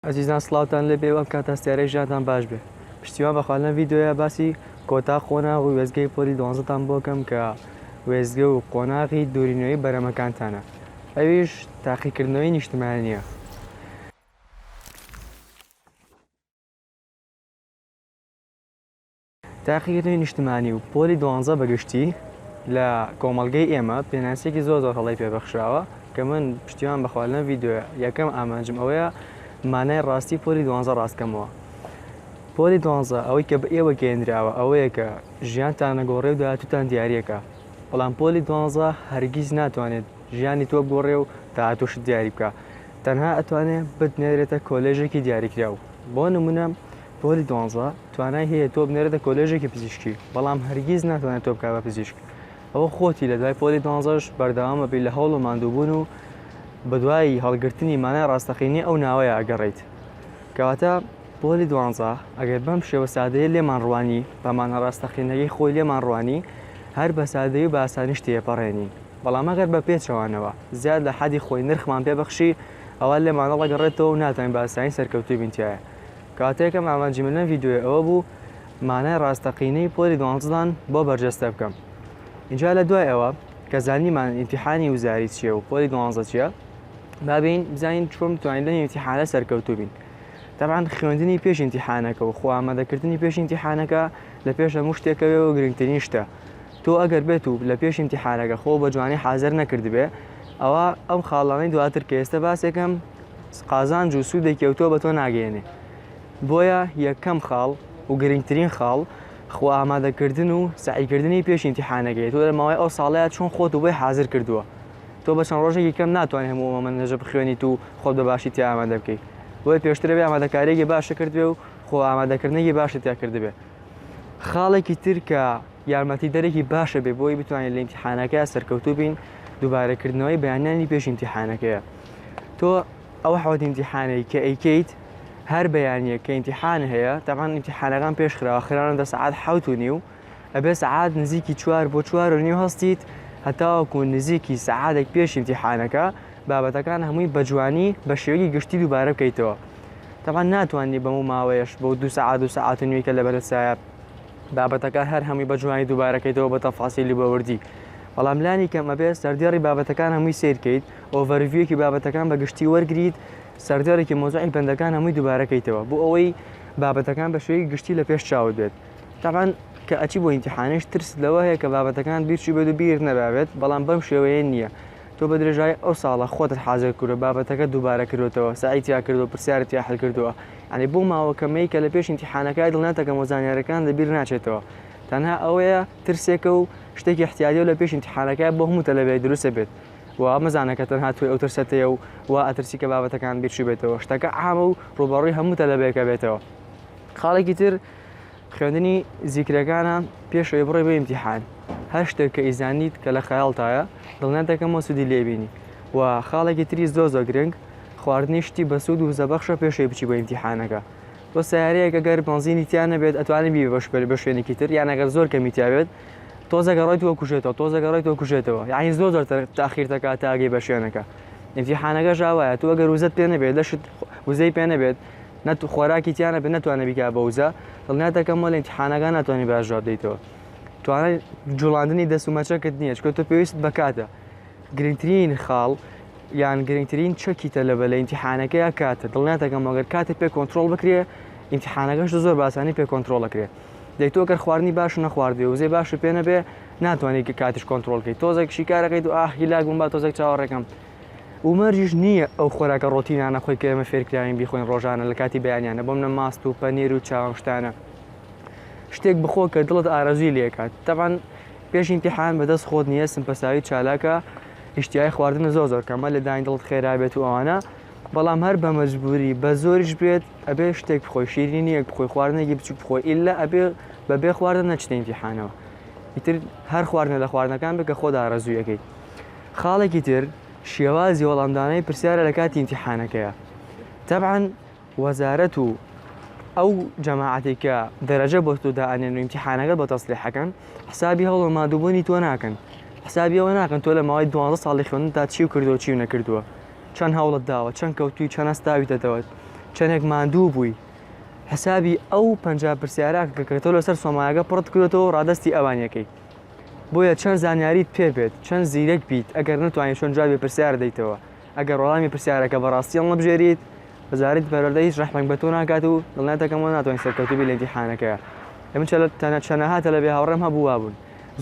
ئەزیزان سڵاوتان لێبێ ئەم کاتەستێرەی ژیانتان باش بێ. پشتیوان بە خواردنە ڤیددیۆیە باسی کۆتا قۆناغ و وێزگەی پۆلی 12تان بۆکەم کە وێزگە و قۆناغی دوورینەوەی بەرەمەکانتانە. ئەویش تاقیکردنەوەی نیشتمانی نییە. تاقیکردنەوەی نیشتمانی و پۆلی 12 بەگشتی لە کۆمەڵگەی ئێمە پێناسێکی زۆر هەڵی پێبەخشراوە کە من پشتیوان بە خواردنە ڤیددیۆیە یەکەم ئامانجم ئەوەیە مانای ڕاستی پۆلی 12 ڕاستکەمەوە. پۆلی 12 ئەوەی کە بە ئێوە گەێنراوە ئەوەیە کە ژیانتان نەگۆڕێ و داهاتووتان دیارەکە. بەڵام پۆلی 12 هەرگیز ناتوانێت ژیانی تۆ بگۆڕێ و داهاتووشت دیاری بکە. تەنها ئەتوانێت بنێرێتە کۆلێژێکی دیاریکراو. بۆ نمونە پۆلی 12 توانای هەیە تۆ بنێرێتە کۆلێژێکی پزیشکی، بەڵام هەرگیز ناتوانێت تۆ بکە بە پزیشک. ئەوە خۆتی لە دوای پۆلی 12ش بەردەوامە بێت لە هەوڵ و ماندووبوون و بە دوای هەڵگرتنی مانای ڕاستەقینەی ئەو ناوەیە ئەگەڕێیت. کەواتە پۆلی 12 ئەگەر بەم شێوە سادەیە لێمان ڕوانی بە مانە ڕاستەقینەکەی خۆی لێمان ڕوانی هەر بە سادەیی و بە ئاسانیش تێپەڕێنین. بەڵام ئەگەر بە پێچەوانەوە زیاد لە حەدی خۆی نرخمان پێبەخشی ئەوە لێمانە ڕەگەڕێتەوە و ناتوانین بە ئاسانی سەرکەوتوی بینتیایە. کەواتە یەکەم ئامانجی من لەم ڤیددیۆیە ئەوە بوو مانای ڕاستەقینەی پۆلی 12دان بۆ بەرجەستە بکەم. اینجا لە دوای ئەوە کە زانیمان ئیمتیحانی وزاری چییە و پۆلی 12 چییە، بابین بزانین چۆن بتوانین لەم ئیمتیحانە سەرکەوتوو بین. طبعاً خوێندنی پێش ئیمتیحانەکە و خۆ ئامادەکردنی پێش ئیمتیحانەکە لە پێش هەموو شتێکەوە و گرنگترین شتە. تۆ ئەگەر بێت و لە پێش ئیمتیحانەکە خۆ بە جوانی حازر نەکردبێ ئەوە ئەم خاڵانەی دواتر کە ئێستا باسێکم قازانج و سوودێکی ئەوتۆ بە تۆ ناگەێنێ. بۆیە یەکەم خاڵ و گرنگترین خاڵ خۆ ئامادەکردن و سعیکردنی پێش ئیمتیحانەکەی. تۆ لە ماوەی ئەو ساڵەیە چۆن خۆت و بۆی حازر کردووە. تۆ بە چەند ڕۆژێکی کەم ناتوانێت هەموو ئەمە نەژە بخوێنیت و خۆت بە باشی تیا ئامادە بکەیت. بۆی پێشترە بێ ئامادەکاریەکی باشە کردبێ و خۆ ئامادەکردنێکی باشە تیا کردبێ. خاڵێکی تر کە یارمەتیدەرێکی باشە بێ بۆی بتوانێت لە ئیمتیحانەکە سەرکەوتوو بین دووبارەکردنەوەی بەیانیانی پێش ئیمتیحانەکەیە. تۆ ئەوە حەوت ئیمتیحانەی کە ئەیکەیت هەر بەیانیە کە ئیمتیحان هەیە تەمان ئیمتیحانەکان پێش خراوە خرانەدە سەعات 7:30 ئەبێ سەعات نزیکی 4 بۆ 4:30 هەستیت هەتاوەکو نزیکی سەعاتێک پێش ئیمتیحانەکە بابەتەکان هەمووی بە جوانی بە شێوەیەکی گشتی دووبارە بکەیتەوە. تەمان ناتوانانی بەموو ماوەیەش بۆ 2 سەعات و سەعات و نوێی کە لەبەرسایە بابەتەکان هەر هەمووی بە جوانی دووبارەکەیتەوە بە تەفاسیلی بەوردی. بەڵام لانی کەمە بێ سەردێڕی بابەتەکان هەمووی سیرکەیت، ئۆڤەرویوکی بابەتەکان بە گشتی وەرگریت، سەردێڕێکی مۆزوعی بەندەکان هەمووی دووبارەکەیتەوە بۆ ئەوەی بابەتەکان بە شێوەیەکی گشتی لە پێش چاوت بێت. تەمان کە ئەچی بۆ ئیمتیحانش ترس لەوە هەیە کە بابەتەکان بیرچی بێت و بیر نەبابێت، بەڵام بەم شێوەیە نییە. تۆ بە درێژای ئەو ساڵە خۆتت حازر کردو بابەتەکە دووبارە کردوتەوە، سعیتیا کردو، پرسیارت یا حل کردووە. یعنی بۆ ماوە کەمەی کە لە پێش ئیمتیحانەکەی دڵنیاتەکە مۆزانیارەکان لەبیر ناچێتەوە. تەنها ئەوەیە ترسێکە و شتێکی احتیاجی لە پێش ئیمتیحانەکەی بۆ هەموو تەلەبەی دروستە بێت. و مەزانەکە تەنها توی ئەو ترسەتەیە و وا ئەترسی کە بابەتەکان بیرچی بێتەوە. شتەکە عامە و ڕووبەڕووی هەموو تەلەبەیەکە بێتەوە. خاڵێکی تر خوێندنی زیکرەکانە پێشەوەی بڕێ بۆ ئیمتیحان. هەر شتێک کە ئیزانیت کە لە خەیاڵتایە دڵنیاتەکەمەوە سوودی لێبینی. و خاڵێکی تری زۆر گرنگ خواردنی شتی بە سوود و زەبەخشە پێشەوەی بچی بۆ ئیمتیحانەکە. تۆ سیارەیەک ئەگەر بەنزینی تیا نەبێت ئەتوانێت بی بە شوێنێکی تر یان ئەگەر زۆر کەمی تیاوێت تۆزە گەڕێیتەوە کوژێتەوە یعنی زۆر تاخیر دەکات تا ئەگەی بە شوێنەکە. ئیمتیحانەکە ژاوایە تۆ ئەگەر وزەت پێ نەبێت لەشت وزەی پێ نەبێت خۆراکی تیا نەبێت نەتوانێت بیکا بە وزە دڵنیاتەکەمەوە لە ئیمتیحانەکە ناتوانانی باش جواب بدەیتەوە. توانای جوڵاندنی دەست و مەچەکەت نییە چکە تۆ پێویست بکاتە. گرنگترین خاڵ یان گرنگترین چەکی تەلەبە لە ئیمتیحانەکەیە کاتە. دڵنیاتەکەم ئەگەر کاتت پێ کۆنتترۆل بکرێ ئیمتیحانەکەش زۆر باسانی پێ کۆنتترۆل دەکرێت. دەی تۆ گەر خواردنی باش نەخواردێ وزەی باش پێ نەبێ ناتوانانی کە کاتیش کۆنتترۆلکەیت. تۆزێک شیکارەکەیت و هیلاک بووم با تۆزێک چاوەڕێکم. ومەرجیش نییە ئەو خۆراکە ڕۆتینانە خۆی کە ئێمە فێرکراین بیخۆین ڕۆژانە لە کاتی بەیانیانە بۆم نە ماست و پەنیر و چاوەم شتانە. شتێک بخۆ کە دڵت ئارەزوی لێکات. تەمان پێش ئیمتیحان بەدەست خۆت نییە سمپەساوی چالاکە ئیشتیای خواردنە زۆر کەمە لە داین دڵت خێرابێت و ئەوانە. بەڵام هەر بە مەجبوری بە زۆریش بێت ئەبێ شتێک بخۆی شیرینیەک بخۆی خواردنێکی بچوک بخۆی ئیلا ئەبێ بەبێ خواردن نەچتە ئیمتیحانەوە. ئیتر هەر خواردنە لە خواردنەکان بکە خۆت ئارەزوویەکەیت. خاڵێکی تر شێوازی وەڵامدانەی پرسیارە لە کاتی ئیمتیحانەکەیە. تەبعاً وەزارەت و ئەو جەماعەتی کە دەرەجە بۆ تۆ دائەنێن و ئیمتیحانەکە بە تەسلیحەکەن حسابی هەوڵ و مادووبوونی تۆ ناکەن. حسابی ئەوە ناکەن تۆ لە ماوەی 12 ساڵی خوێندن تا چی کردووە چی نەکردووە. چەند هەوڵت داوە چەند کەوتوی چەند ئەستاویتەوە چەندێک ماندوو بووی حسابی ئەو 50 پرسیارە کە تۆ لەسەر سۆمایەکە پڕت کردەوە ڕادستی ئەوانیەکەی بۆیە چەند زانیاریت پێ بێت چەند زیرەک بیت ئەگەر نتوانین چۆن جوابی پرسیار دەیتەوە ئەگەر وەڵامی پرسیارەکە بەڕاستیان نەبژێریت بەزارت بەرەردە هیچ ڕەحمەنگ بە تۆ ناکات و دڵنیاتەکەمەوە ناتوانین سەرکەوتوبی لە ئیمتیحانەکەیە ئەمن چەنەهاتە لە بێ هاوڕێم هەبوو وابوون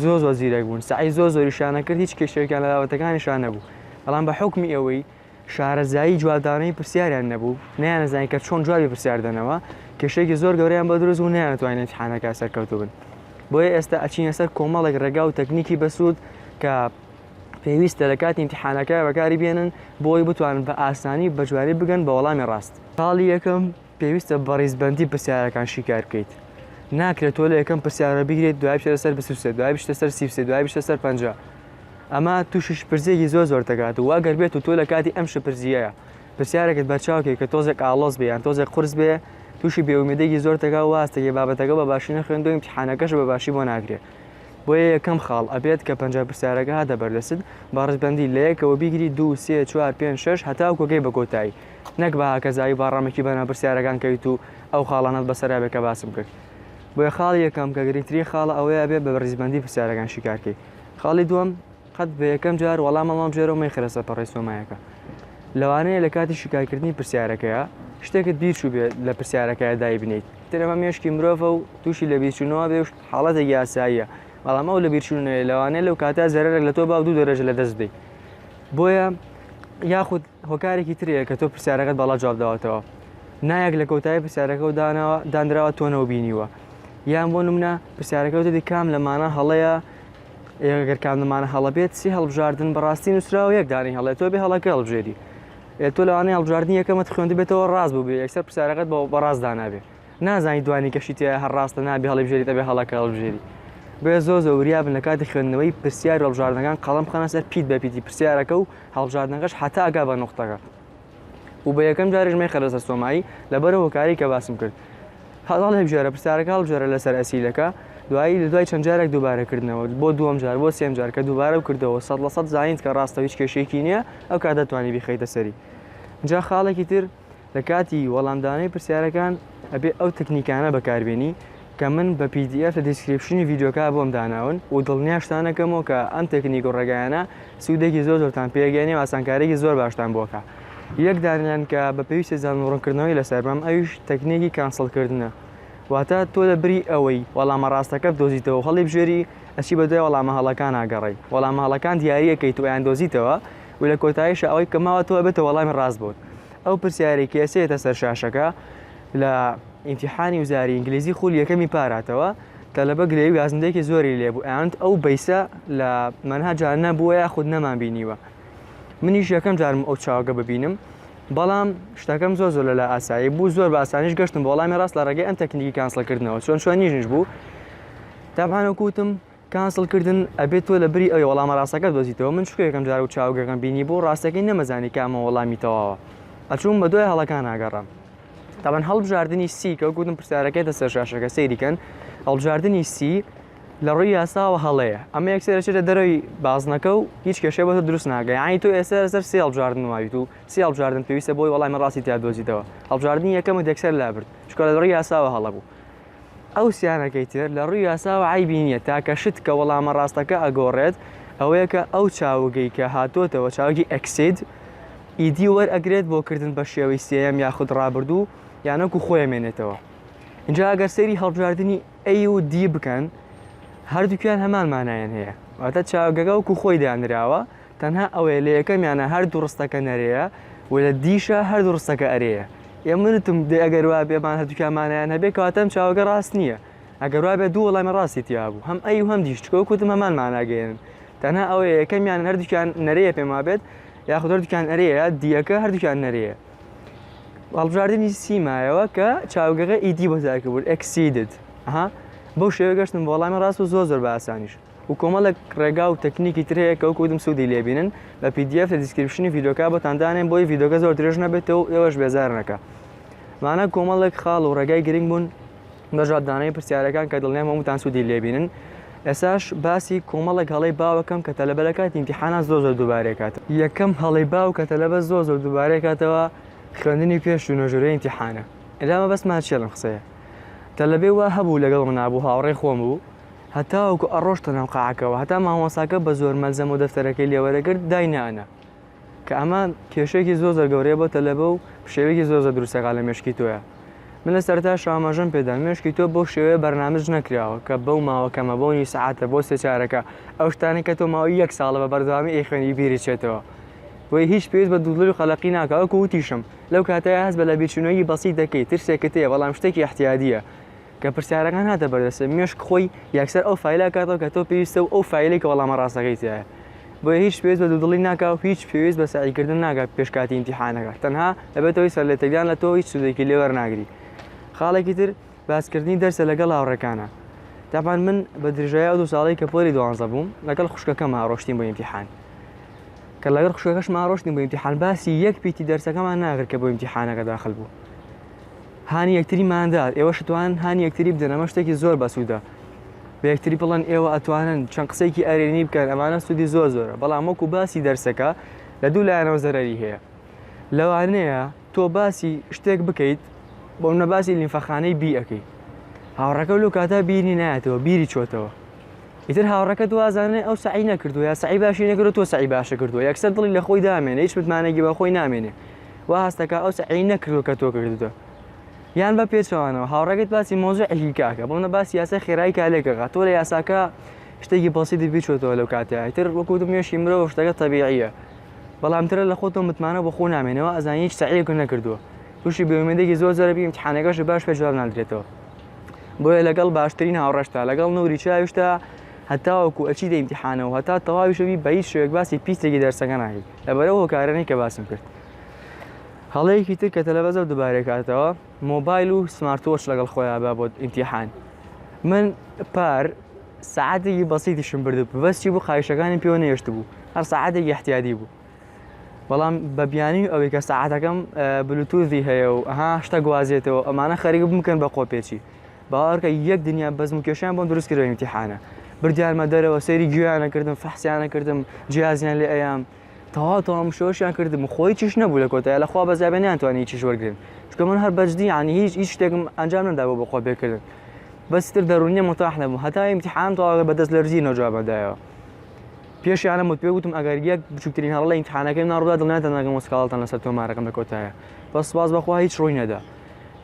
زۆر زیرەک بوون سعی زۆریشانە کرد هیچ کێشەیەکیان لە داوەتەکانیشان نەبوو بەڵام بە حکمی ئەوەی شارەزایی جوابدانەی پرسیاریان نەبوو نەیانەزانین کە چۆن جوابی پرسیاردەنەوە کێشەیەکی زۆر گەورەیان بە دروست و نەیانتوانین ئیمتیحانەکە سەرکەوتوو بن بۆیە ئێستا ئەچینە سەر کۆمەڵێک ڕێگا و تەکنیکی بەسوود کە پێویستە لە کاتی ئیمتیحانەکە بەکاری بێنن بۆی بتوانن بە ئاسانی بە جواری بگەن بە وەڵامی ڕاست ساڵی یەکەم پێویستە بە ڕیزبەندی پرسیارەکان شیکار بکەیت ناکرێت تۆ لە یەکەم پرسیارە بگرێت دوای بشتە سەر 23 دوای بشتە سەر 33 دوای بشتە سەر 50 ئەمە تووشش پرسێکی زۆر دەکات و واگەر بێت و تۆ لە کاتی ئەم شپرزیەیە پرسیارێکت بەرچاوکەی کە تۆزێک ئاڵۆز بێ یان تۆزێک قورس بێ تووشی بێومێدێکی زۆر دەکا و واستەکەی بابەتەکە بە باشی نەخوێندۆ ئیمتیحانەکەش بە باشی بۆ ناگرێت بۆیە یەکەم خاڵ ئەبێت کە 50 پرسیارەکە هاتە بەردەست بە ڕێزبەندی لە یەکەوە بیگری 2 3 4 5 6 هەتا کۆگەی بە کۆتایی نەک بە هاکەزایی باڕامێکی بەنە پرسیارەکان کەویت و ئەو خاڵانت بەسەرا بێت کە باسم کرد بۆیە خاڵی یەکەم کە گرنگترین خاڵە ئەوەیە بێت بە ڕێزبەندی پرسیارەکان شیکارکەی خاڵی دووەم قەت بە یەکەم جار وەڵام هەڵام ژێرە و مەیخرە سەر سۆمایەکە لەوانەیە لە کاتی شیکارکردنی پرسیارەکەیە شتێکت بیرچوو بێت لە پرسیارەکە دای بنیت ترەمە مێشکی مرۆڤە و تووشی لە بیرچوونەوە بێ حاڵەتێکی یاساییە بەڵام ئەو لە بیرچوونەوەی لەوانەیە لەو کاتە زەرێک لە تۆ با و 2 دەرەجە لە دەست بدەیت بۆیە یاخود هۆکارێکی ترەیە کە تۆ پرسیارەکەت بەڵا جواب داوەتەوە نایەک لە کۆتایی پرسیارەکە و دانراوە تۆنەوە بینیوە یان بۆ نمونە پرسیارەکە وتێتی کام لەمانە هەڵەیە ئەگەر کام لەمانە هەڵە بێت سی هەڵبژاردن بەڕاستی نووسراوە یەک دانی هەڵێت تۆ بێ هەڵەکە هەڵبژێری تۆ لەوانەیە هەڵبژاردننی یەکەمت خوێندی بێتەوە ڕاست بوو بێ یەکسەر پرسیارەکەت بە ڕاستدا نابێت نازانی دوانی کەشیتە هەر ڕاستە نابێ هەڵبژێریتە بێ هەڵەکە هەڵبژێری بێ زۆر زەوریا بن لە کاتی خوێندنەوەی پرسیار هەڵبژاردنەکان قەڵەم بخەنە سەر پیت بە پیتی پرسیارەکە و هەڵبژاردنەکەش هەتا ئەگا بە نوختەکە و بە یەکەم جاریش مەیخەرە سەر سۆمایی لەبەرەوە هۆکاری کە باسم کرد هەڵ هەبژێرە پرسیارەکە هەڵبژێرە لەسەر ئەسیلەکە دوای چەند جارێک دووبارەکردنەوە بۆ دووەم جار بۆ سێم جار کە دووبارە کردەوە 100% زانیت کە ڕاستە هیچ کێشەیەکی نییە ئەو کات دەتوانانی بیخەیتە سەری جا خاڵێکی تر لە کاتی وەڵامدانەی پرسیارەکان ئەبێ ئەو تەکنیکانە بەکاربێنی کە من بە PDF لە دیسکریپشنی ڤیدیۆکە بۆم داناون و دڵنیاشتانەکەمەوە کە ئەم تەکنیک و ڕێگایانە سوودێکی زۆرتان پێگەێنێ و ئاسانکارێکی زۆر باشتان بۆکە یەک دانیان کە بە پێویستی زانوڕوونکردنەوەی لەسەر بەم ئەویش تەکنیکی کانسڵکردنە واتە تۆ دەبری ئەوەی وەڵامە ڕاستەکە دۆزیتەوە هەڵی بژێری ئەچی بەدوای وەڵامە هەڵەکان ئاگەڕی وەڵامە هەڵەکان دیاریەکەی تو ئەیان دۆزیتەوە و لە کۆتاییش ئەوەی کەماوە تۆ بێتە وەڵامی ڕاست بوت ئەو پرسیاری کێسێتە سەر شاشەکە لە ئیمتیحانی وزاری ئینگلیزی خولی یەکەمی پاراتەوە تەلەبە گلەی و یازندەیەکی زۆری لێبوو ئەیانت ئەو بەیسە لە مەنهەجا نەبووە یاخود نەمان بینیوە منیش یەکەم جارم ئەو چاوگە ببینم بەڵام شتەکەم زۆر لە ئاسایی بوو زۆر بە ئاسانیش گەشتم بە وەڵامی ڕاست لە ڕێگەی ئەم تەکنیکی کانسڵکردنەوە چۆن نیژنیش بوو تابانە کوتم کانسڵکردن ئەبێت تۆ لە بری ئەوی وەڵامە ڕاستەکە دۆزیتەوە من شکۆ یەکەم جار و چاوگەکەم بینی بۆ ڕاستەکەی نەمەزانی کامە وەڵامی تەواوە ئەچوون بە دوای هەڵەکان ئاگەڕام تابان هەڵبژاردننی سی کە گوتم پرسیارەکەیتە سەر شاشەکە سەیریکەن هەڵبژاردننی سی لە ڕووی یاساوە هەڵەیە ئەمە یەکسێرەچێتە دەرەوەی بازنەکە و هیچ کێشەی بۆتە دروست ناگەی یانی تۆ ئێستا لەسەر سێ هەڵبژاردن وایت و سێ هەڵبژاردن پێویستە بۆی وەڵامی ڕاستی تیا دۆزیتەوە هەڵبژاردننی یەکەمت یەکسەر لابرد چکە لە ڕووی یاساوە هەڵە بوو ئەو سیانەکەی تر لە ڕووی یاساوە عیبی نییە تاکە شت کە وەڵامە ڕاستەکە ئەگۆڕێت ئەوەیە کە ئەو چاوگەی کە هاتۆتەوە چاوگی ئەکسید ئیدی وەرئەگرێت بۆ کردن بە شێوەی سێەم یاخود ڕابردوو یانەکو خۆیمێنێتەوە اینجا ئەگەر سەیری هەڵبژاردننی ئەی و دی بکەن هەردووکیان هەمان مانایەن هەیە واتە چاوگەکە وەکو خۆی دانراوە تەنها ئەوەیە لە یەکەمیانە هەردوو ڕستەکە نەرەیە و لە دیشە هەردوو ڕستەکە ئەرەیە ئێمەتم دێ ئەگەر وا بێمان هەردووکیانمانیان هەبێت کەواتەم چاوگە ڕاست نییە ئەگەر وا بێت دوو وەڵامی ڕاستی تیا بوو هەم ئەی و هەم دیشتکە کوتم هەمان ماناگەێنن تەنها ئەوەیە یەکەمیان هەردووکیان نەرەیە پێما بێت یاخود هەردووکیان ئەرەیە دیەکە هەردووکیان نەرەیە هەڵبژاردننی سیمایەوە کە چاوگەکە ئیدی بەزارکە بوو ئەکسیدت بەو شێوە گەشتم بە وەڵامی ڕاست و زۆر بە ئاسانیش و کۆمەڵێک ڕێگا و تەکنیکی ترەیە کە وەکوتم سوودی لێبینن لە PDF لە دیسکریپشنی ڤیدیۆکە بەتاندانێن بۆی ڤیدیۆکە زۆر درێژ نەبێتەوە ئێوەش بێزار نەکە مانە کۆمەڵێک خاڵ و ڕێگای گرنگ بوون بە ژاددانەی پرسیارەکان کە دڵنیام هەمووتان سوودی لێبینن ئێساش باسی کۆمەڵێک هەڵەی باوەکەم کە تەلەبە لە کاتی ئیمتیحانات زۆر دووبارەکات یەکەم هەڵەی باو کە تەلەبە زۆر دووبارەکاتەوە خوێندنی پێش و نەژورەی ئیمتیحانە ئێلامە بەسمان چێ لەم قسەیە تەلەبێ وا هەبوو لەگەڵ منابوو هاوڕێی خۆم بوو هەتاوەکو ئەڕۆشتە ناو قاعەکەەوە هەتا مامۆساکە بە زۆر مەلزەم و دەفتەرەکەی لێوەرەگرت داینانە کە ئەمە کێشەیەکی زۆر گەورەیە بۆ تەلەبە و شێوەیەکی زۆر دروستەکە لە مێشکی تۆیە من لە سەرتا شامەژەم پێدا مێشکی تۆ بۆ شێوەیە بەرنامج نەکراوە کە بەو ماوەکەمە بۆ نی سەعاتە بۆ سێ چارەکە ئەو شتانی کە تۆ ماوەی یەک ساڵە بە بەردەوامی ئەیخوێنی بیری چێتەوە بۆی هیچ پێویست بە دوودڵی و خەلەقی ناکە وەکو وتیشم لەو کاتەیە هەست بە لە بیرچوونەوەی بەسیط دەکەی ترسێکت هەیە بەڵام شتێکی احتیاجیە کە پرسیارەکان هاتە بەردەستە مێشک خۆی یەکسەر ئەو فایلە کاتەوە کە تۆ پێویستە و ئەو فایلەی کە وەڵامە ڕاستەکەی تایە بۆیە هیچ پێویست بە دوودڵی ناکە و هیچ پێویست بە سعیکردن ناکە پێشکاتی ئیمتیحانەکە تەنها دەبێتەوەی سەرلێتەکان لە تۆ هیچ سوودێکی لێ وەرناگری خاڵێکی تر باسکردنی دەرسە لەگەڵ هاوڕێکانە تاپان من بە درێژایی ئەو 2 ساڵی کە پۆلی 12 بووم لەگەڵ خوشکەکەم ڕۆشتین بۆ ئیمتیحان کە لەگەڵ خوشکەکەش ڕۆشتین بۆ ئیمتیحان باسی یەک پیتی دەرسەکەمان ناگرت کە بۆ ئیمتیحانەکە داخل بوو هانی یەکتری ماندار ئێوەش توان هانی یەکتری بدەن ئەمە شتێکی زۆر بەسوودە بە یەکتری بڵێن ئێوە ئەتوانن چەند قسەیەکی ئەرێنی بکەن ئەمانە سوودی زۆرە بەڵام وەکو باسی دەرسەکە لە دوو لایەنەوە زەرەری هەیە لەوانەیە تۆ باسی شتێک بکەیت بۆ منە باسی لیمفەخانەی بی ئەەکەی هاوڕەکە لەو کاتە بیری نایەتەوە بیری چۆتەوە ئیتر هاوڕەکە دوازانێ ئەو سعی نەکردو یا سعی باشی نەکردو تۆ سعی باشە کردووە یەکسەر دڵی لە خۆی دامێنێ هیچ متمانێکی بە خۆی نامێنێ وا هەستەکە ئەو سعی نەکردو کە تۆ کردوتە یان بە پێچەوانەوە هاوڕەکەت باسی مۆزوعێکی کاکە بڵنە باسی یاسای خێرایی کالێکەکە تۆ لە یاساکە شتێکی بەسیطی بیچۆتەوە لەو کاتەیە ئیتر وەکو مێشی مرۆڤ شتەکە تەبیعیە بەڵام ترە لە خۆتۆ متمانە بە خۆ نامێنەوە ئەزانی هیچ سعیەک نەکردووە تووشی بێومێدێکی زۆر زۆرەبی ئیمتیحانەکەش باش پێجواب نادرێتەوە بۆیە لەگەڵ باشترین هاوڕەشتا لەگەڵ نوری چاویشتا هەتاوەکو ئەچی دە ئیمتیحانەوە هەتا تەواویشەوی بە هیچ شوێک باسی پیسێکی دەرسەکە ناکەی لەبەرەوە هۆکارانەی کە باسم کرد هەڵەیەکی تر کە تەلەڤەزە دووبارەی کاتەوە مۆبایل و سمارتۆچ لەگەڵ خۆیان با بۆ ئیمتیحان من پار سعاتێکی بەسیطیشم بردبوو بەستی بوو خایشەکانی پێوە نەهێشت بوو هەر سعاتێکی احتیاجی بوو بەڵام بە بیانی ئەوەی کە سعاتەکەم بلوتوثی هەیە و ئەها شتە گوازێتەوە ئەمانە خەریک بکەن بە قۆپێکی باوەڕکە یەک دنیا بەزم و کێشیان بۆم دروست کردەوە ئیمتیحانە بردیانمە دەرەوە سەیری گویانە کردم فەحسیانە کردم جیازیان لێ ئەیام تەواو شۆشیان کردم و خۆی چیش نەبوو لە کۆتایە لە خوا بەزابێنیان توانی چیش وەرگرن چکە من هەر بەجدی ینی هیچ شتێکم ئەنجام نەدابوو بە خۆ پێکردن بەستر دەرونیە متاح نەبوو هەتا ئیمتیحان تەواو بەدەست لەرزینەوە جوابەدایەوە پێشیانە وت پێ گوتم ئەگەر یەک بچووکترین هەڵە ئیمتیحانەکەی ناڕوودا دڵنیاتە ناگەم وەسکاڵتان لەسەر تۆمارەکەم لە کۆتایە بەس سوپاس بەخوا هیچ ڕووی نەدا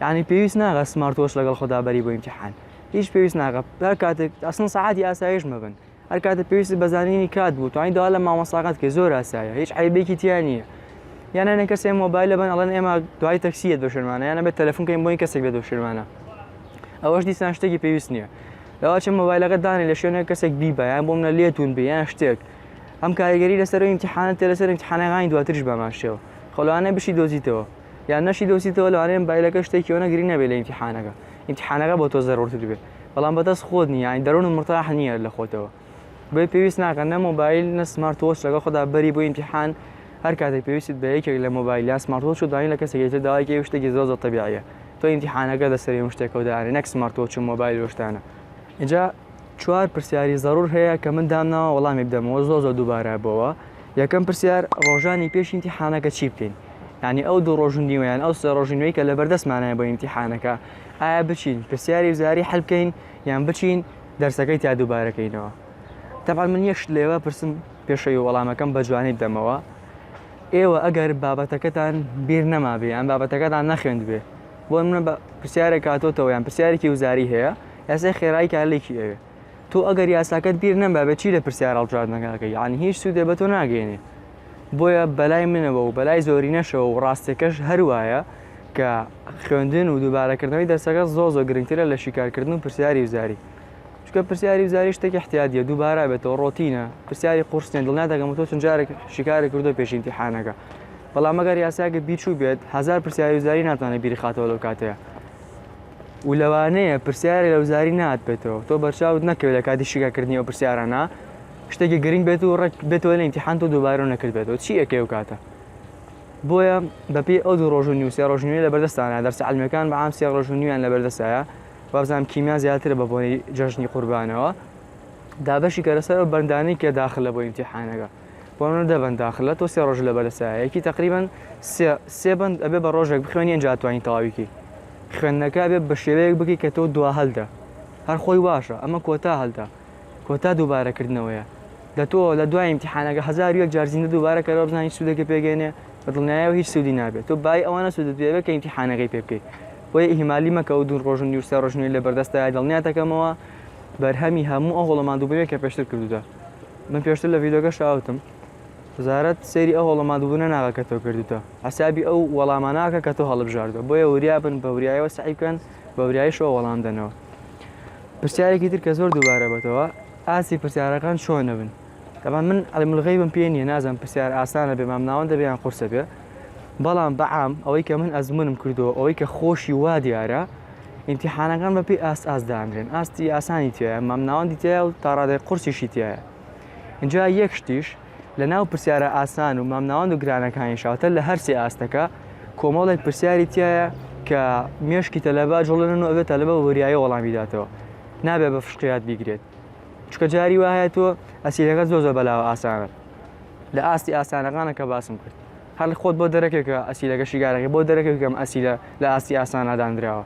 یعنی پێویست ناگە سمارتۆچ لەگەڵ خۆدا بەری بۆ ئیمتیحان هیچ پێویست ناگە هەر کاتێک ئەسڵ سەعاتی ئاسایش مەبن هەر کاتە پێویستی بەزانینی کات بوو توانی داوا لە مامۆستاکات کە زۆر ئاسایە هیچ عیبێکی تیان نییە یانە کەسێ مۆبایلە بن ئەڵێن ئێمە دوای تەکسیت بە شێرمانە یانە بێت تەلەفۆنکەین بۆی کەسێک بێت بە شێرمانە ئەوەش دیسان شتێکی پێویست نییە لەوا چ مۆبایلەکە دانی لە شوێنە کەسێک بیبە یان بۆ منە لێتون بێ یان شتێک ئەم کاریگەری لەسەر ئیمتیحانت تێ لەسەر ئیمتیحانەکانی دواتریش بەماشێەوە خەڵوانە بشی دۆزیتەوە یان نەشی دۆزیتەوە لەوانەیە مۆبایلەکە شتێکیەوە نەگری نەبێت لە ئیمتیحانەکە بۆ تۆ زەرورتر بێت بەڵام بەدەست خۆت نییە یانی دەرون مرتاح نییە لە خۆتەوە بۆی پێویست ناکە نە مۆبایل نە سمارتۆچ لەگەڵ خۆدا بەری بۆ ئیمتیحان هەر کاتێک پێویستت بە یەکێک لە مۆبایل یا سمارتۆچ و داین لە کەسێکی داوای شتێکی زۆر تەبیعیە تۆ ئیمتیحانەکە لەسەر هەموو شتێکەوە داێ نەک سمارتۆچ و مۆبایل وشتانە اینجا 4 پرسیاری زەرور هەیە کە من دامناوە وەڵامی بدەمەوە زۆر دووبارە بۆەوە یەکەم پرسیار ڕۆژانی پێش ئیمتیحانەکە چی بکەین یعنی ئەو دوو ڕۆژنیوەیان ئەو سێ ڕۆژنیوەی کە لەبەردەستمانەیە بۆ ئیمتیحانەکە ئایا بچین پرسیاری وزاری حەل بکەین یان بچین دەرسەکەی تا دووبارەکەینەوە تەبان من یەک شت لێوە پرسم پێشەوەی وەڵامەکەم بە جوانی بدەمەوە ئێوە ئەگەر بابەتەکەتان بیر نەمابێ یان بابەتەکەتان نەخوێند بێ بۆ منە بە پرسیارێک کاتۆتەوە یان پرسیارێکی وزاری هەیە یاسای خێرایی کارلێکی ئەوێ تۆ ئەگەر یاساکەت بیر نەمابێت چی لە پرسیار هەڵبژاردنەکەەکە یعنی هیچ سوودێ بە تۆ ناگەێنێ بۆیە بەلای منەوە و بەلای زۆری نەشەوە و ڕاستێکەش هەروایە کە خوێندن و دووبارەکردنەوەی دەرسەکە زۆر گرنگترە لە شیکارکردن و پرسیاری وزاری چکە پرسیاری وزاری شتێکی احتیاجیە دووبارە بێتەوە ڕۆتینە پرسیاری قورسێن دڵنیاتەکەم تۆ چەند جارێک شیکاری کردو پێش ئیمتیحانەکە بەڵام ئەگەر یاساکە بیچوو بێت 1000 پرسیاری وزاری ناتوانێت بیری خاتەوە لەو کاتەیە و لەوانەیە پرسیاری لە وزاری نات بێتەوە تۆ بەرچاوت نەکەوێت لە کاتی شیکارکردنی ئەو پرسیارانە شتێکی گرنگ بێت و ڕێک بێتەوە لە ئیمتیحان تۆ دووبارە نەکرد بێتەوە چی ئەەکەی و کاتە بۆیە بەپێی ئەو دوو ڕۆژنی و سێ ڕۆژنیوی لە بەردەستانە دەرسە عەلمیەکان بەعام سێ ڕۆژنیویان لە بەردەستایە وابزانام کیمیا زیاترە بە بۆنی جەژنی قوربانەوە دابەشی کەرەسەر و بەردانی کە داخلە بۆ ئیمتیحانەکە بۆنە دەبن داخلە تۆ 3 ڕۆژ لە بەرەسایەکی تقریبان 3 بند ئەبێ بە ڕۆژێک بخوێنی ئەنجا توانین تەواویکی خوێندنەکە بێ بە شێوەیەک بکەی کە تۆ دوا هەلدا هەر خۆی باشە ئەمە کۆتا هەلدا کۆتا دووبارەکردنەوەیە لە تۆ لە دوای ئیمتیحانەکە 1000 جارزینە دووبارەکەەوە بزانانی سوودەکە پێگەێنێ بە دڵنیایەوە هیچ سوودی نابێت تۆ بای ئەوانە سوودت پێ بێت کە ئیمتیحانەکەی پێ بکەیت بۆیە ئیهمالی مەکە و 2 ڕۆژنی و 3 ڕۆژنی لە بەردەستای دڵنیاتەکەمەوە بەرهەمی هەموو ئەو هەوڵەماندووبوونێک کە پێشتر کردودا من پێشتر لە ڤیدۆکە شاوتم وزارەت سەیری ئەو هەوڵەماندووبوونە ناکە کە تۆ کردوتە حسابی ئەو وەڵاماناکە کە تۆ هەڵبژاردووە بۆیە وریا بن بە وریایەوە سعی بکەن بە وریایشەوە وەڵام دەنەوە پرسیارێکی تر کە زۆر دووبارە بێتەوە ئاسی پرسیارەکان چۆنە بن تەمان من ئەلملغەی بم پێ نییە نازانم پرسیار ئاسانە بێ مام ناوەندە بێیان قورسە بێ بەڵام بەعام ئەوەی کە من ئەزمونم کردەوە ئەوەی کە خۆشی وا دیارە ئیمتیحانەکان بەپێی ئاس دامرێن ئاستی ئاسانی تایە مام ناوەندی تایە و تا ڕادەی قورسیشی تایە اینجا یەک شتیش لە ناو پرسیارە ئاسان و مام ناوەند و گرانەکانی شاوتە لە هەرسی ئاستەکە کۆمەڵێک پرسیاری تایە کە مێشکی تەلەبا جوڵێنن و ئەبێت تەلەبە وریایە وەڵامی داتەوە نابێت بە فشقیات بیگرێت چکە جاری وایە تۆ ئەسیرەکە زۆر بەلاوە ئاسانە لە ئاستی ئاسانەکانە کە باسم کرد هەر خۆت بۆ دەرەکێکە ئەسیلەکە شیگارەکە بۆ دەرەکەم ئەسیلە لە ئاستی ئاسانەدانراوە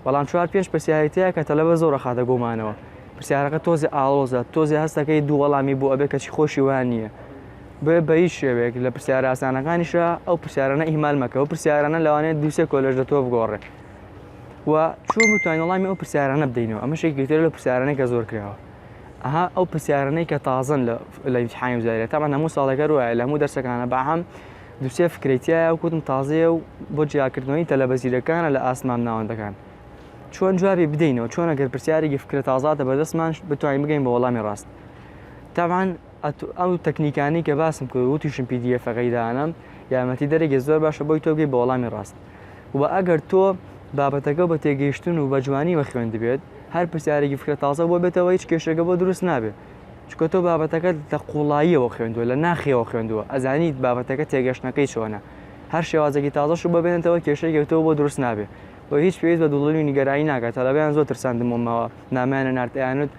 بەڵام 4-5 پرسیارەتەیە کە تەلەبە زۆرە خاتە گۆمانەوە پرسیارەکە تۆزی ئاڵۆزە تۆزی هەستەکەی دوو وەڵامی بۆ ئەبێ کەچی خۆشی وان نییە بە هیچ شێوەیەک لە پرسیارە ئاسانەکانیشە ئەو پرسیارانە ئیهمال مەکە و پرسیارانە لەوانێت 2 کۆلێژ دە تۆ بگۆڕێت و چۆن بتوانین وەڵامی ئەو پرسیارانە بدەینەوە ئەمە شێکی تر لە پرسیارانەی کە زۆر کراوە ئەها ئەو پرسیارانەی کە تازن لە ئیمتیحانی وزارەت تامان هەموو ساڵێکە ڕوایە لە هەموو دەرسەکانە بەعام 2 فکرێتیایە و کوتم تازەیە و بۆ جیاکردنەوەی تەلەبەزیرەکانە لە ئاسمان ناوەندەکان چۆن جوابی بدەینەوە چۆن ئەگەر پرسیارێکی فکرە تازاتە بەدەستمان بتوانین بگەین بە وەڵامی ڕاست تامان ئەو تەکنیکانی کە باسم کرد و تووشم PDF-ەکەی دانم یارمەتی دەرێکی زۆر باشە بۆی تۆ بگەی بە وەڵامی ڕاست و ئەگەر تۆ بابەتەکە بە تێگەیشتن و بە جوانی بە خوێن دەبێت هەر پرسیارێکی فکرە تازە بۆ بێتەوە هیچ کێشەکە بۆ دروست نابێت چکە تۆ بابەتەکە لە قوڵاییەوە خوێندووە لە ناخیەوە خوێندووە ئەزانیت بابەتەکە تێگەشتنەکەی چۆنە هەر شێوازێکی تازەش بۆ بێنێتەوە کێشەیەکی تۆ بۆ دروست نابێت بۆ هیچ پێویست بە دوڵی نیگەرایی ناکات تەلەبەیان زۆر ترساندمەوە نامانە ناردیانت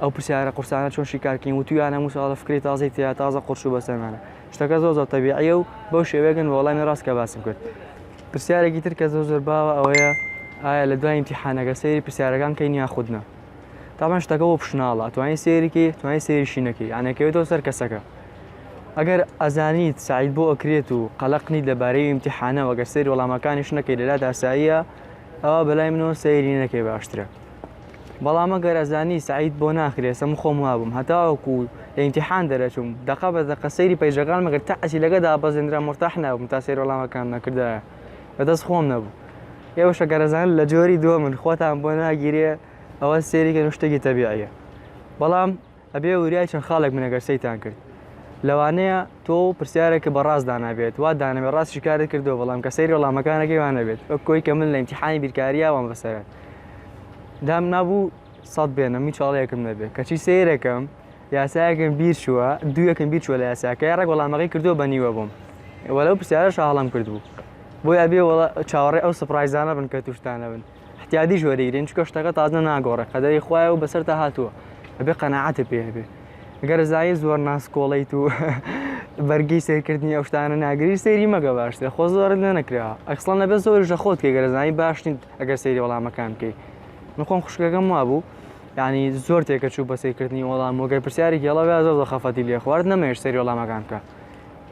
ئەو پرسیارە قورسانە چۆن شیکارکەین و تویانە موساڵە فکری تازەی تیا تازە قورش و بەسەرمانە شتەکە زۆر تەبیعیە و بەو شێوەیەکن وەڵامی ڕاست کە باسم کرد پرسیارێکی تر کە زۆر باوە ئەوەیە ئایا لە دوای ئیمتیحانەکە سەیری پرسیارەکان کەین یا خودنە تامان شتەکە بۆ پشناڵە توانین سێریکی توانین سێری شینەکەی یانەکەوێتەوە سەر کەسەکە ئەگەر ئەزانیت سعید بۆ ئەکرێت و قەلەقنی لەبارەی ئیمتیحانەوە گەر سەیری وەڵامەکانیش نەکەی لەلا داساییە ئەوە بەلای منەوە سەیری نەکەی باشترە بەڵام ئەگەر ئەزانی سعید بۆ ناخرێت سەم خۆم وابووم هەتاوەکو لە ئیمتیحان دەرەچوم دەقە بە دەقە سەیری پەیژەکان مەگەر تا ئەسیلەکەدا بەزێنرا مرتاح نابووم تا سەیری وەڵامەکان نەکردایە بەدەست خۆم نەبوو ئێوەشە گەرەزان لە جۆری دووە من خۆتان بۆ ناگیرێ ئەوە سێریکە شتێکی تەبیعیە بەڵام ئەبێ وریای چەند خاڵێک منەگەر سەیتان کرد لەوانەیە تۆ پرسیارێکە بەڕاست دانابێت وا دانەبێ ڕاست شکارت کردەوە بەڵام کە سەیری وەڵامەکانەکەی وانەبێت ئەو کۆی کە من لە ئیمتیحانی بیرکاریاوان بەسەرێت دام نابوو سەد بێنە می چاڵەیەکم نەبێت کەچی سەیرەکەم یاسایەکەم بیر چووە دوویەکەم بیر چووە لە یاساکە ڕێک وەڵامەکەی کردووە بە نیوە بووم وەلەو پرسیارەش هەڵام کردبوو بۆی ئەبێ چاوەڕێ ئەو سپرایزانە بن کە توشتانە بن احتیادی ژوەرەگرین چکە شتەکە تازە ناگۆڕێ قەدەری خوایە و بەسەر تا هاتووە ئەبێ قەناعەتە پێ هەبێ ئەگەر زایی زۆر ناسکۆڵیت و بەرگی سیرکردنی ئەو شتانە ناگری سەیری مەگە باشترە خۆ زۆرت لێ نەکراوە ئەکسڵان نەبێت زۆرژە خۆت کە گەرەزایی باشین ئەگەر سەیری وەڵامەکان بکەیت من خۆم خوشکەکەم وابوو یعنی زۆر تێکە چوو بە سیرکردنی وەڵام وەگەر پرسیارێکی هەڵەوێ زۆر خەفەتی لێ خوارد نەمەهێش سەیری وەڵامەکان بکە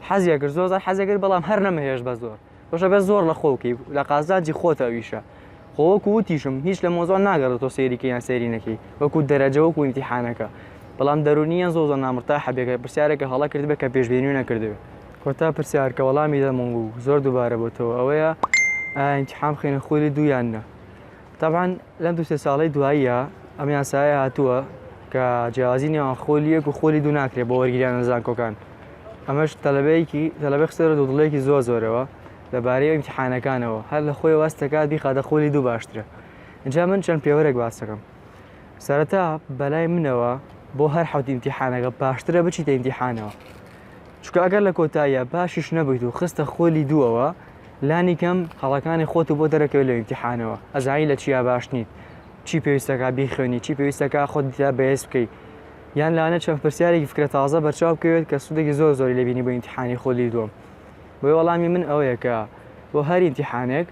حەزیە کرد زۆر حەزەکرد بەڵام هەر نەمەهێش بە زۆر بەشە بێت زۆر لە خۆکەی لە قازانجی خۆتە ئەویشە خۆوەکو وتیشم هیچ لە مۆزۆ ناگەڕێت تۆ سەیریکە یان سەیری نەکەی وەکو دەرەجە وەکو ئیمتیحانەکە بەڵام دەرونیە زۆر نامرتاح بێکە پرسیارێکە هەڵە کرد بێت کە پێشبینی نەکردوێت کۆتا پرسیارکە وەڵامی دەمەنگ و زۆر دووبارە بۆتەوە ئەوەیە ئیمتیحان بخێنە خۆلی دوویان نە تەبعاً لەم 2-3 ساڵەی دواییە ئەم یاسایە هاتووە کە جیاوازی نێوان خۆلیەک و خۆلی دوو ناکرێت بۆ وەرگریان نەزانکۆکان ئەمەش تەلەبەی خسەرە دڵێکی زۆرەوە لەبارەی ئیمتیحانەکانەوە هەر لە خۆی واستەکات بیخاتە خۆلی دوو باشترە اینجا من چەند پێوەرێک باسەکەم سەرەتا بەلای منەوە بۆ هەر حەوت ئیمتیحانەکە باشترە بچیتە ئیمتیحانەوە چکە ئەگەر لە کۆتاییە باشیش نەبیت و خستە خۆلی دووەوە لانی کەم هەڵەکانی خۆت و بۆ دەرەکەوێت لە ئیمتیحانەوە ئەزایی لە چیا باش نیت چی پێویستەکە بیخوێنی چی پێویستەکە خۆت دیتا بەهێز بکەیت یان لەوانە چەند پرسیارێکی فکرە تازە بەرچاو بکەوێت کە سوودێکی زۆری لێ بینی بۆ ئیمتیحانی خۆلی دووەم. بۆی وەڵامی من ئەوەیە کە بۆ هەر ئیمتیحانێک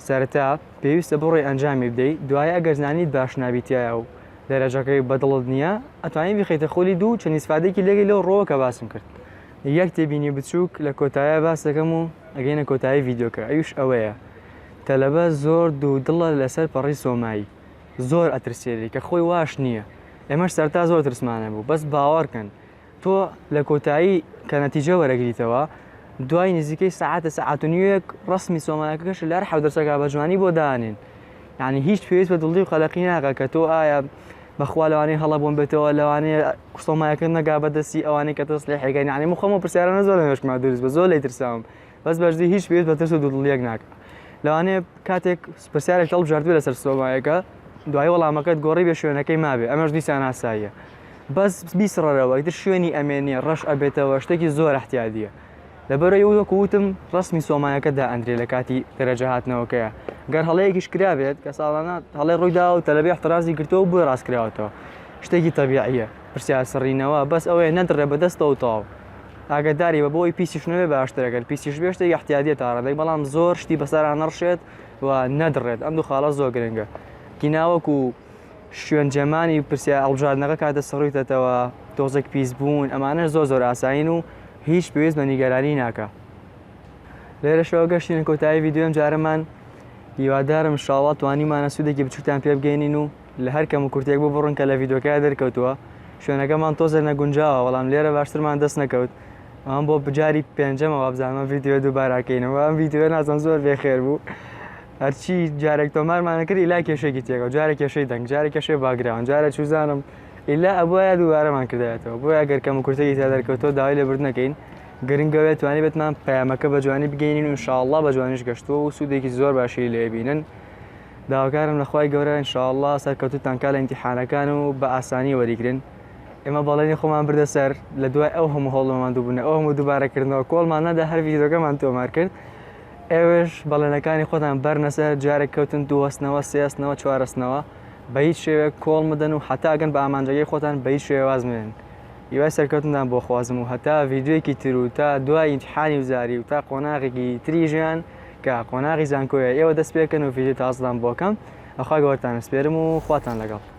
سەرەتا پێویستە بڕۆی ئەنجامی بدەیت، دوایە ئەگەر زانیت باش نابیتایە و دەرەجەکەی بەدڵت نییە ئەتوانین بخەیتە خۆلی دوو چەند ئیسفادەیەکی لێگەی لەو ڕۆوە کە باسم کرد. یەک تێبینی بچووک لە کۆتایە باس دەکەم و ئەگەینە کۆتایی ڤیدیۆکە ئەوش ئەوەیە تەلەبە زۆر دوو دڵە لەسەر پەڕی سۆمایی زۆر ئەترسێری کە خۆی واش نییە. ئێمەش سەرتا زۆر ترسمانە بوو بەس باوەڕکەن تۆ لە کۆتایی کە نەتیجە وەرەگریتەوە دوای نزیکەی سەعات و نیوەیەک ڕسمی سۆمایەکەش لەر 10% بە جوانی بۆ دانێن. یعنی هیچ پێویست بە دڵی و خەلەقی ناکە کە تۆ ئایا بەخوا لەوانەیە هەڵە بۆم بێتەوە لەوانەیە سۆمایەکە نەگا بەدەستی ئەوانەی کە تەسلیحەکەی یعنی مخەمە پرسیارانە زۆر لەمێشکما دروست بە زۆر لێ ترساوم بەس بەشدی هیچ پێویست بە ترس و دوودڵیەک ناکە. لەوانەیە کاتێک پرسیارێک هەڵبژاردووە لەسەر سۆمایەکە دوای وەڵامەکەت گۆڕی بێ شوێنەکەی مابێ ئەمەش دیسان ئاساییە بەس بیسڕەرەوە ئیتر شوێنی ئەمێنیە ڕەش ئەبێتەوە شتێکی زۆر احتیاجیە. لەبەرەوەی وەکو وتم ڕسمی سۆمایەکەدا ئەندرێ لە کاتی دەرەجە هاتنەوەکەیە گەر هەڵەیەکیش کرابێت کە ساڵانە هەڵێ ڕوویدا و تەلەبی احترازی گرتەوە بۆی ڕاستکراوەتەوە شتێکی تەبیعیە پرسیار سڕینەوە بەس ئەوەیە نەدڕێ بەدەستەوە تاو ئاگداری بە بۆی پیسیش نەوێ باشترەکەن پیسیش بێ شتێکی احتیاجیە تاڕەدەی بەڵام زۆر شتی بەسەران نەڕشێت و نەدڕێت ئەم دوو خاڵە زۆر گرنگە کیناوەکو شوێن جەمانی پرسیار هەڵبژاردنەکە کاتە سڕوویتەوە تۆزێک پیس بوون ئەمانە زۆر ئاساین و هیچ پێویست بە نیگەرانی ناکە. لێرەشەوە گەشتین کۆتایی ڤیدیۆم جارەمان هیوادارم ئینشاڵڵا توانیمانە سوودێکی بچووکتان پێ بگەینین و لە هەر کەم و کورتێک بۆ بڕن کە لە ڤیدیۆکە دەرکەوتووە شوێنەکەمان تۆزە نەگونجاوە بەڵام لێرە باشترمان دەست نەکەوت ئەم بۆ بجاری پێنجەمەوە بزانمە ڤیدیۆ دووباراکەینەوە ئەم ڤیدیۆ نازان زۆر بێخێر بوو هەرچی جارێک تۆمارمانە کرد ئیلا کێشێکی تێکەوە جارێک کێشەی دەنگ جارێک کێشەی باگراون جارە چوزانم ئیلا ئەبووە دووبارەمان کردایەتەوە بۆیە گەر کەم و کورتێکی تا دەرکەوتەوە داوای لێبرد نەکەین گرنگەوێت توانی بێتمان پەیامەکە بە جوانی بگەینین و ئینشاءڵڵا بە جوانیش گەشتووە و سوودێکی زۆر باشی لێبینن. داواکارم لەخوای گەورە ئینشاءڵڵا سەرکەوتوتان کا لە ئیمتیحانەکان و بە ئاسانی وەریگرن. ئێمە بەڵێنی خۆمان بردە سەر لە دوای ئەو هەموو هەوڵمان دووبوونە ئەو هەموو دووبارەکردنەوە کۆڵمان نەدا هەر ڤیدیۆکەمان تۆمار کرد ئێوەش بەڵێنەکانی خۆتان بەرنەسەر جارێک کەوتن دووەستنەوە سێستنەوە چوارەستنەوە بە هیچ شێوێک کۆڵ مدەن و هەتاگەن بە ئامانجەکەی خۆتان بە هیچ شێوە وازمێنن. هیوای سەرکەوتنتان بۆ خوازم و هەتا ڤیدیۆیەکی تر و تا دوای ئیمتیحانی وزاری و تا قۆناغێکی تری ژیان کە قۆناغی زانکۆیە ئێوە دەست پێکەن و ڤیدیۆ تازەدان بۆکەم ئەخوای گەورەتان سپێرم و خواتان لەگەڵ.